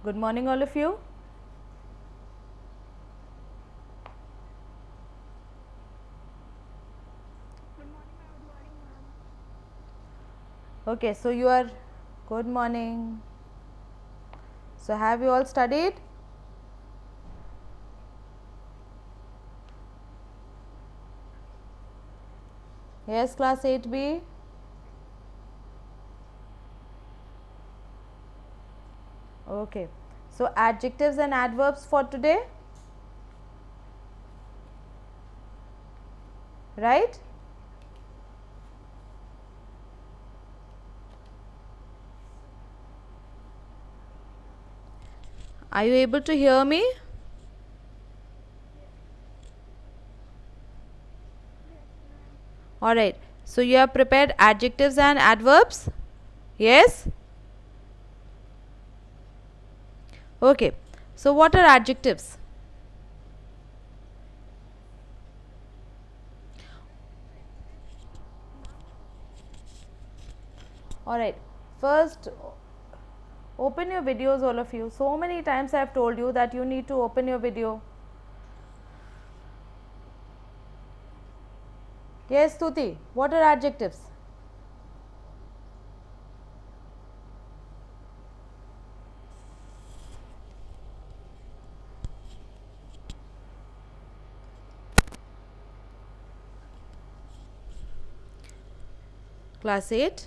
Good morning, all of you. Okay, so you are good morning. So, have you all studied? Yes, class 8B. Okay, so adjectives and adverbs for today, right? Are you able to hear me? Alright, so you have prepared adjectives and adverbs? Yes? Okay, so what are adjectives? Alright, first open your videos, all of you. So many times I have told you that you need to open your video. Yes, Tuti, what are adjectives? Class 8.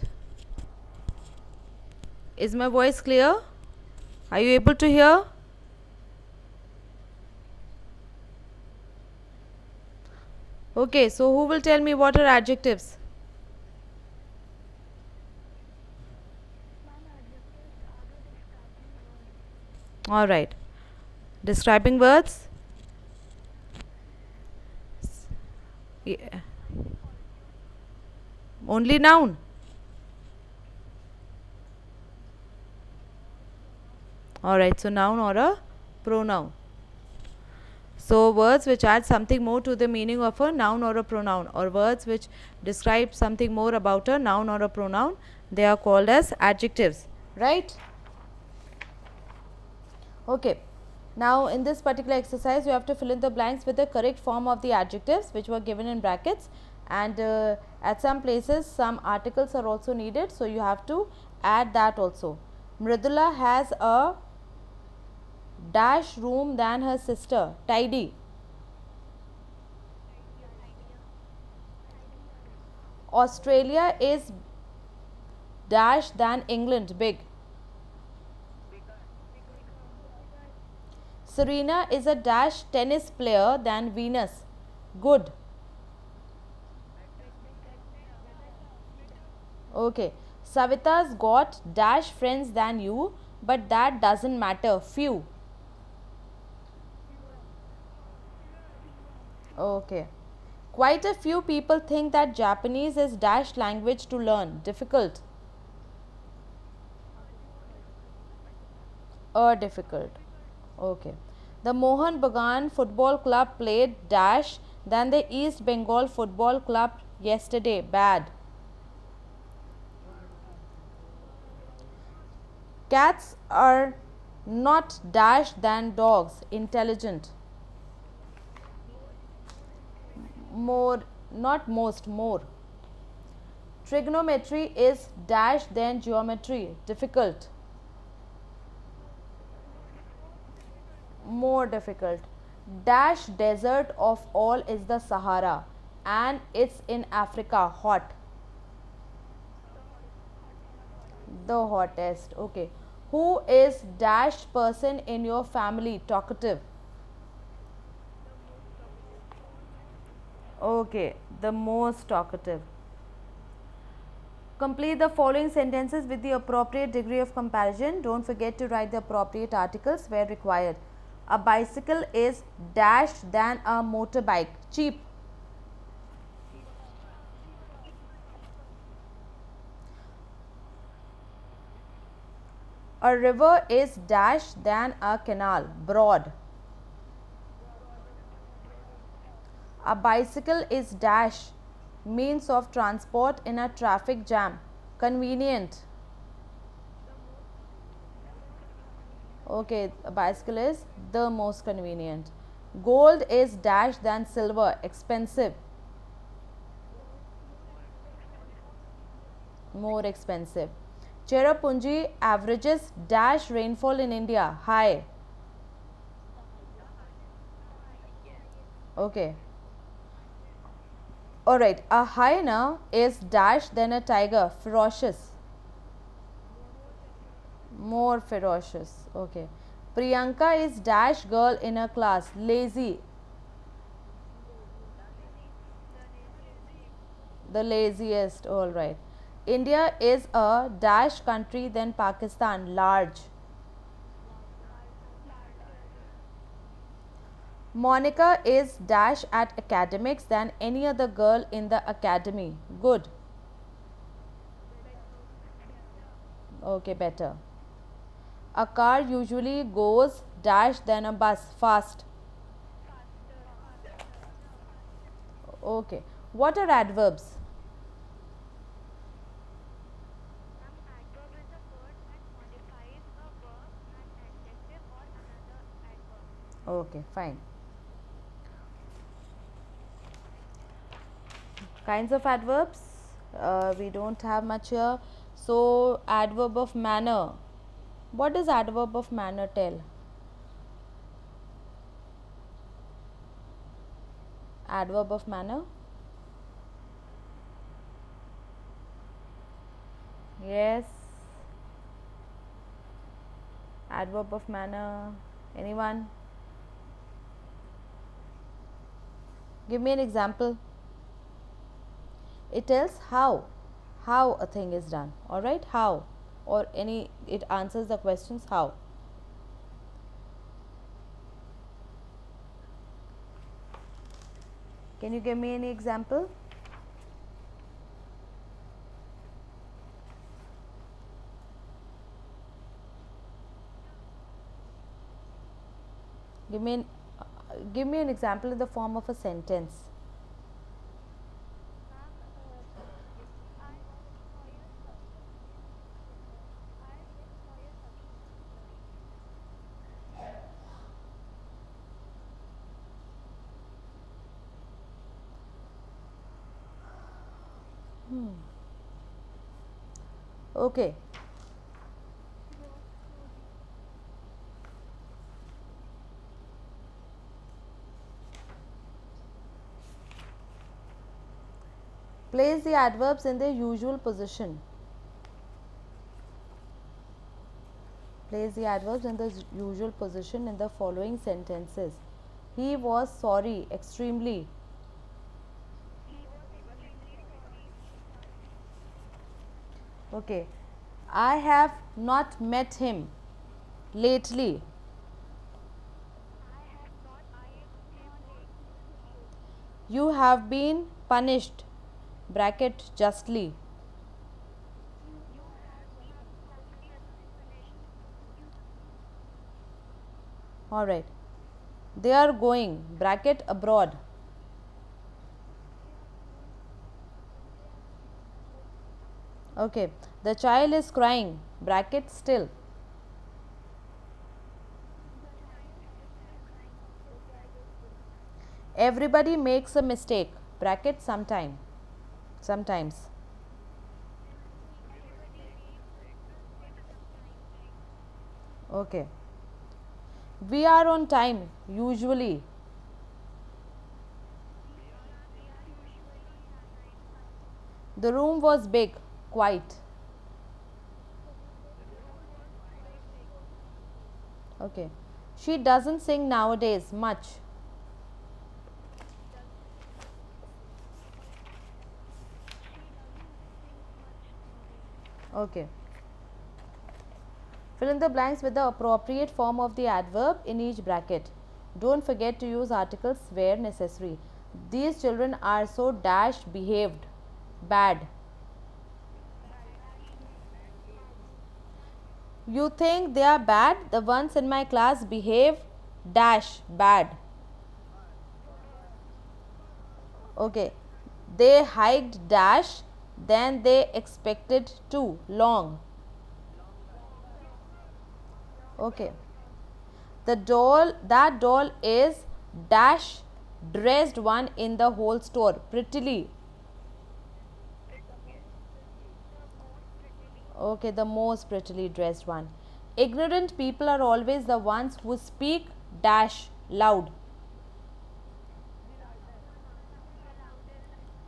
Is my voice clear? Are you able to hear? Okay, so who will tell me what are adjectives? Alright. Describing words? Yeah. Only noun. Alright, so noun or a pronoun. So words which add something more to the meaning of a noun or a pronoun, or words which describe something more about a noun or a pronoun, they are called as adjectives, right? Okay. Now in this particular exercise you have to fill in the blanks with the correct form of the adjectives which were given in brackets, and at some places some articles are also needed, so you have to add that also. Mridula has a dash room than her sister. Tidy. Australia is dash than England. Big. Serena is a dash tennis player than Venus. Good. Okay. Savita's got dash friends than you, but that doesn't matter. Few. Okay. Quite a few people think that Japanese is dash language to learn. Difficult. Difficult. Okay. The Mohan Bagan Football Club played dash than the East Bengal Football Club yesterday. Bad. Cats are not dash than dogs. Intelligent. More, not most, more. Trigonometry is dash than geometry. Difficult. More difficult. Dash desert of all is the Sahara, and it's in Africa. Hot. The hottest. Okay. Who is dash person in your family? Talkative. Okay. The most talkative. Complete the following sentences with the appropriate degree of comparison. Don't forget to write the appropriate articles where required. A bicycle is dash than a motorbike. Cheap. A river is dash than a canal. Broad. A bicycle is dash means of transport in a traffic jam. Convenient. Okay, a bicycle is the most convenient. Gold is dash than silver, expensive, more expensive. Cherrapunji averages dash rainfall in India, high. Okay. Alright, a hyena is dash than a tiger, ferocious, more ferocious. Okay. Priyanka is dash girl in her class, lazy, the laziest. Alright. India is a dash country than Pakistan, large. Monica is dash at academics than any other girl in the academy, good. Okay, better. A car usually goes dash than a bus, fast. Okay. What are adverbs? Okay, fine. Kinds of adverbs, we don't have much here. So, adverb of manner. What does adverb of manner tell? Adverb of manner? Yes. Adverb of manner. Anyone? Give me an example. It tells how a thing is done. All right, how, or any, it answers the questions how. Can you give me any example? Give me an, give me an example in the form of a sentence. Okay. Place the adverbs in their usual position. Place the adverbs in the usual position in the following sentences. He was sorry, extremely. Okay. I have not met him lately. You have been punished, bracket justly. Alright. They are going, bracket abroad. Okay. The child is crying, bracket still. Everybody makes a mistake, bracket sometime. Sometimes. Okay. We are on time, usually. The room was big, quite. Okay. She doesn't sing nowadays much. Okay. Fill in the blanks with the appropriate form of the adverb in each bracket. Don't forget to use articles where necessary. These children are so dash behaved. Bad. You think they are bad? The ones in my class behave dash bad. Okay. They hiked dash than they expected to long. Okay. That doll is dash dressed one in the whole store prettily. Okay, the most prettily dressed one. Ignorant people are always the ones who speak dash loud.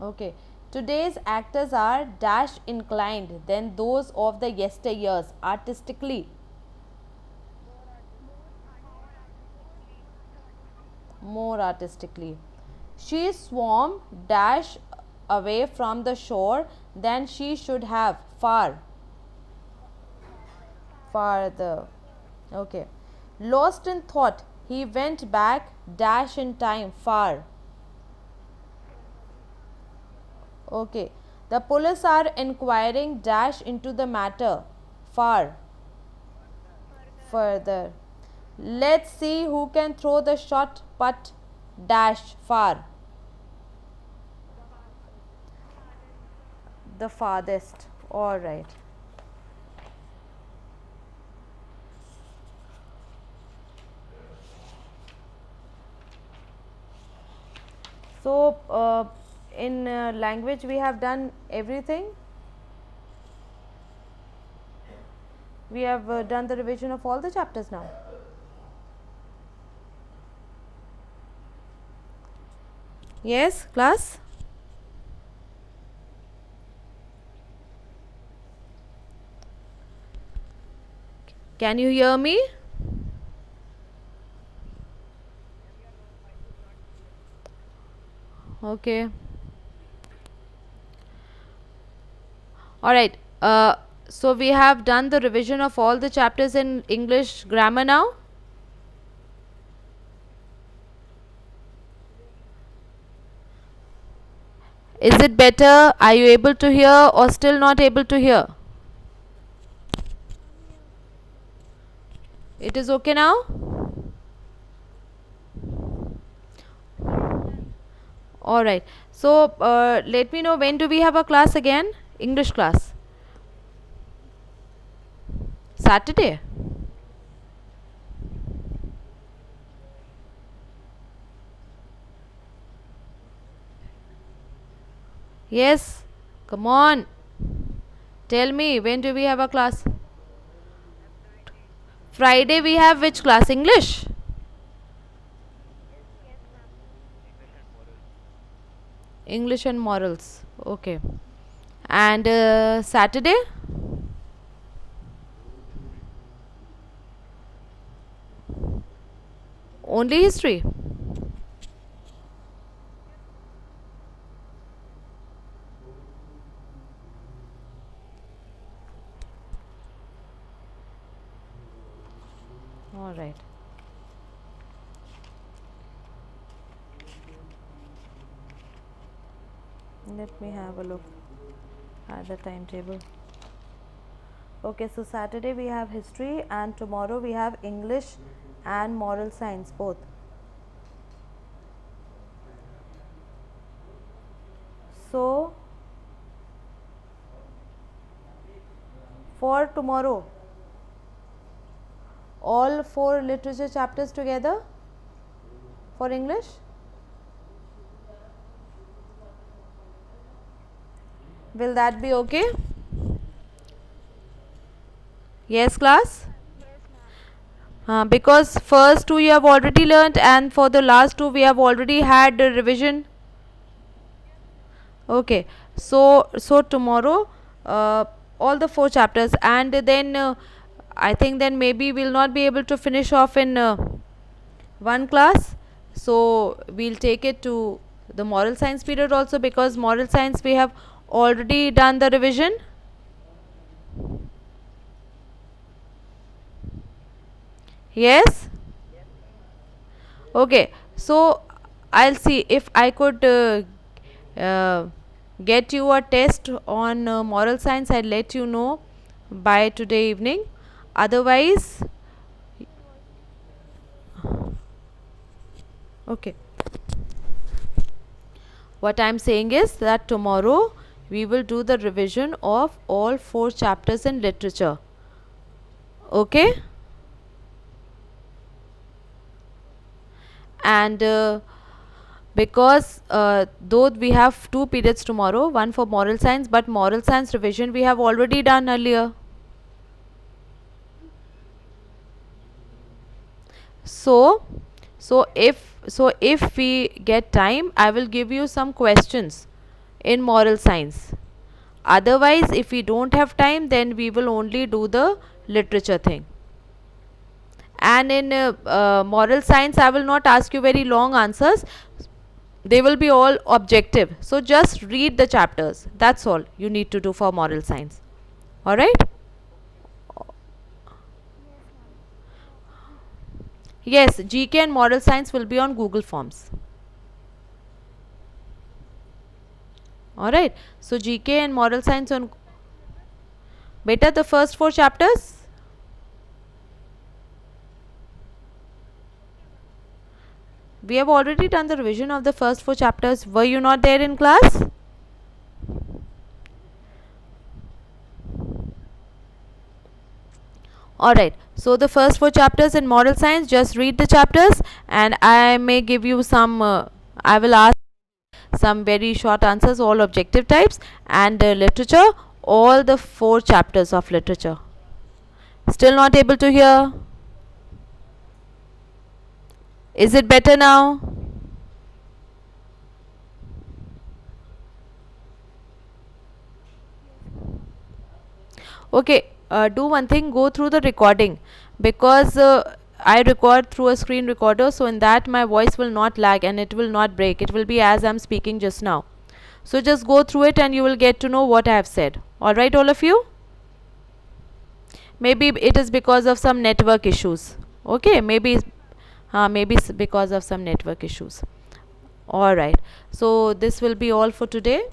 Okay. Today's actors are dash inclined than those of the yesteryears artistically. More artistically. She swam dash away from the shore than she should have far. Farther. Okay. Lost in thought, he went back dash in time far. Okay. The police are inquiring dash into the matter far. Further. Let's see who can throw the shot put dash far. The farthest. All right. So, in language we have done everything. We have done the revision of all the chapters now. Yes, class? Can you hear me? Okay. Alright. So we have done the revision of all the chapters in English grammar now. Is it better? Are you able to hear or still not able to hear? It is okay now? Alright. So let me know when do we have a class again? English class. Saturday. Yes. Come on. Tell me when do we have a class? Friday we have which class? English? English and morals. Okay. And Saturday? Only history. All right. Let me have a look at the timetable. Okay, so Saturday we have history and tomorrow we have English and moral science both. So for tomorrow, all 4 literature chapters together for English. Will that be okay? Yes, class? Because first 2 you have already learnt and for the last 2 we have already had a revision. Okay, so tomorrow all the 4 chapters and then I think then maybe we'll not be able to finish off in one class. So we'll take it to the moral science period also, because moral science we have already done the revision. Yes. Okay, so I'll see if I could uh, get you a test on moral science. I'll let you know by today evening. Otherwise, okay, what I'm saying is that tomorrow we will do the revision of all 4 chapters in literature. Okay. and because though we have 2 periods tomorrow, one for moral science, but moral science revision we have already done earlier. So if we get time, I will give you some questions in moral science. Otherwise, if we don't have time, then we will only do the literature thing. And in moral science, I will not ask you very long answers. They will be all objective. So just read the chapters. That's all you need to do for moral science. Alright? Yes, GK and moral science will be on Google Forms. Alright. So GK and moral science on beta the first 4 chapters. We have already done the revision of the first 4 chapters. Were you not there in class? Alright, so the first 4 chapters in moral science, just read the chapters, and I may give you some, I will ask some very short answers, all objective types, and literature, all the 4 chapters of literature. Still not able to hear? Is it better now? Okay, do one thing, go through the recording, because I record through a screen recorder, so in that my voice will not lag and it will not break. It will be as I'm speaking just now. So just go through it and you will get to know what I have said. Alright, all of you? Maybe it is because of some network issues. Okay, maybe because of some network issues. Alright, so this will be all for today.